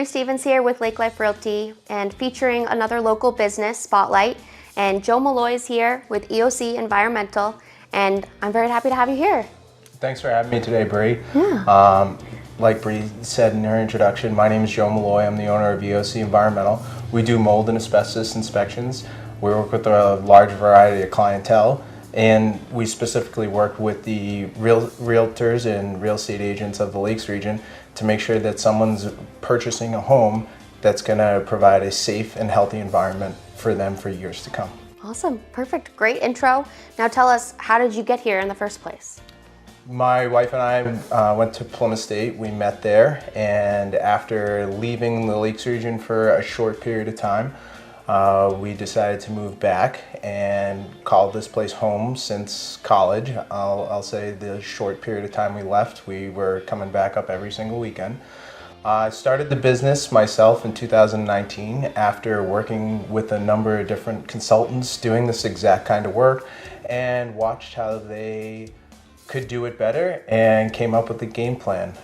Bree Stevens here with Lake Life Realty and featuring another local business, Spotlight. And Joe Malloy is here with EOC Environmental, and I'm very happy to have you here. Thanks for having me today, Bree. Yeah. Like Bree said in her introduction, my name is Joe Malloy. I'm the owner of EOC Environmental. We do mold and asbestos inspections. We work with a large variety of clientele, and we specifically work with the realtors and real estate agents of the Lakes region to make sure that someone's purchasing a home that's going to provide a safe and healthy environment for them for years to come. Awesome, perfect, great intro. Now tell us, how did you get here in the first place? My wife and I went to Plymouth State. We met there, and after leaving the Lakes region for a short period of time, we decided to move back and call this place home since college. I'll say the short period of time we left, we were coming back up every single weekend. I started the business myself in 2019 after working with a number of different consultants doing this exact kind of work, and watched how they could do it better and came up with a game plan.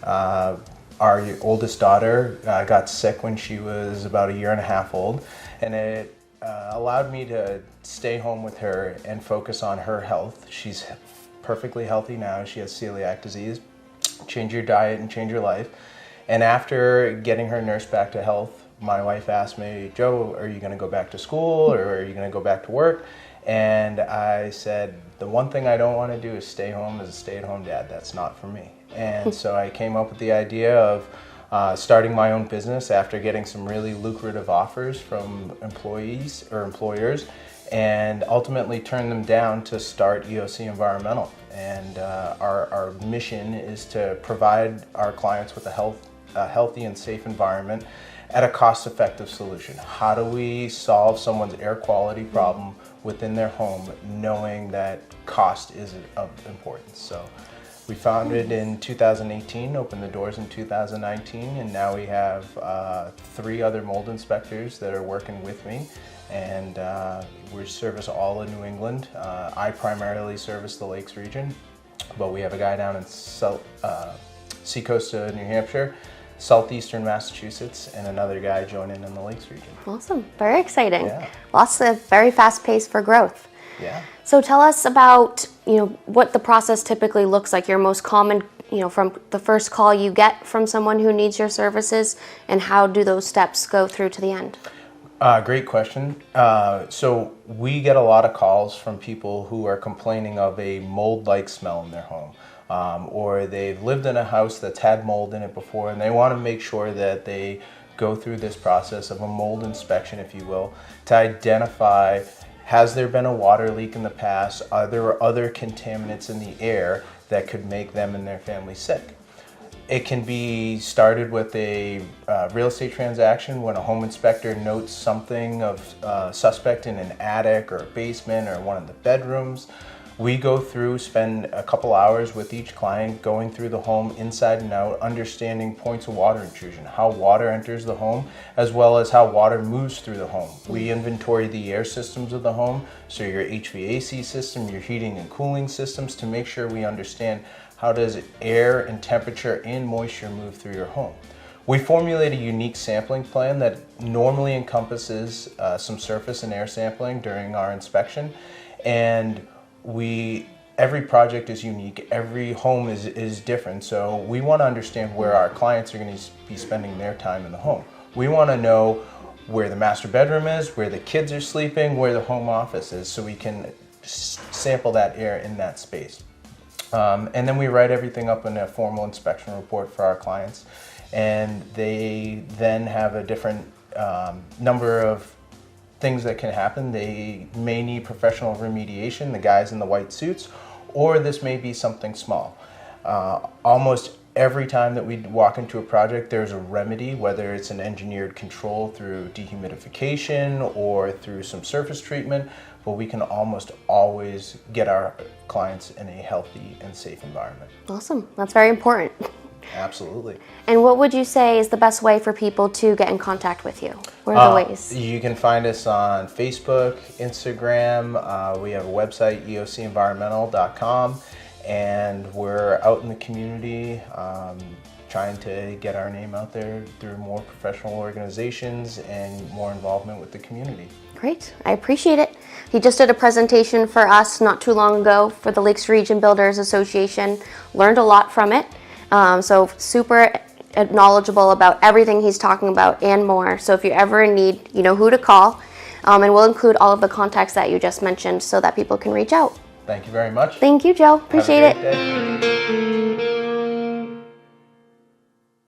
Our oldest daughter got sick when she was about 1.5 years old, and it allowed me to stay home with her and focus on her health. She's perfectly healthy now. She has celiac disease. Change your diet and change your life. And after getting her nursed back to health, my wife asked me, Joe, are you going to go back to school or are you going to go back to work? And I said, the one thing I don't want to do is stay home as a stay-at-home dad. That's not for me. And so I came up with the idea of starting my own business after getting some really lucrative offers from employees or employers, and ultimately turned them down to start EOC Environmental. And our mission is to provide our clients with a healthy and safe environment at a cost-effective solution. How do we solve someone's air quality problem within their home, knowing that cost is of importance? So we founded in 2018, opened the doors in 2019, and now we have 3 other mold inspectors that are working with me, and we service all of New England. I primarily service the Lakes region, but we have a guy down in seacoast of New Hampshire, southeastern Massachusetts, and another guy joining in the Lakes region. Awesome, very exciting. Yeah. Lots of very fast pace for growth. Yeah. So tell us about, what the process typically looks like, your most common, from the first call you get from someone who needs your services, and how do those steps go through to the end? Great question. So we get a lot of calls from people who are complaining of a mold-like smell in their home. Or they've lived in a house that's had mold in it before, and they want to make sure that they go through this process of a mold inspection, if you will, to identify, has there been a water leak in the past? Are there other contaminants in the air that could make them and their family sick? It can be started with a real estate transaction when a home inspector notes something of suspect in an attic or a basement or one of the bedrooms. We go through, spend a couple hours with each client going through the home inside and out, understanding points of water intrusion, how water enters the home, as well as how water moves through the home. We inventory the air systems of the home, so your HVAC system, your heating and cooling systems, to make sure we understand how does air and temperature and moisture move through your home. We formulate a unique sampling plan that normally encompasses some surface and air sampling during our inspection, and every project is unique, every home is different, so we want to understand where our clients are going to be spending their time in the home. We want to know where the master bedroom is, where the kids are sleeping, where the home office is, so we can sample that air in that space. And then we write everything up in a formal inspection report for our clients, and they then have a different number of things that can happen. They may need professional remediation, the guys in the white suits, or this may be something small. Almost every time that we walk into a project, there's a remedy, whether it's an engineered control through dehumidification or through some surface treatment, but we can almost always get our clients in a healthy and safe environment. Awesome, that's very important. Absolutely. And what would you say is the best way for people to get in contact with you? What are the ways? You can find us on Facebook, Instagram. We have a website, eocenvironmental.com, and we're out in the community trying to get our name out there through more professional organizations and more involvement with the community. Great, I appreciate it. He just did a presentation for us not too long ago for the Lakes Region Builders Association. Learned a lot from it. So super knowledgeable about everything he's talking about and more. So if you're ever in need, you know who to call. And we'll include all of the contacts that you just mentioned so that people can reach out. Thank you very much. Thank you, Joe. Appreciate Have a it. great day.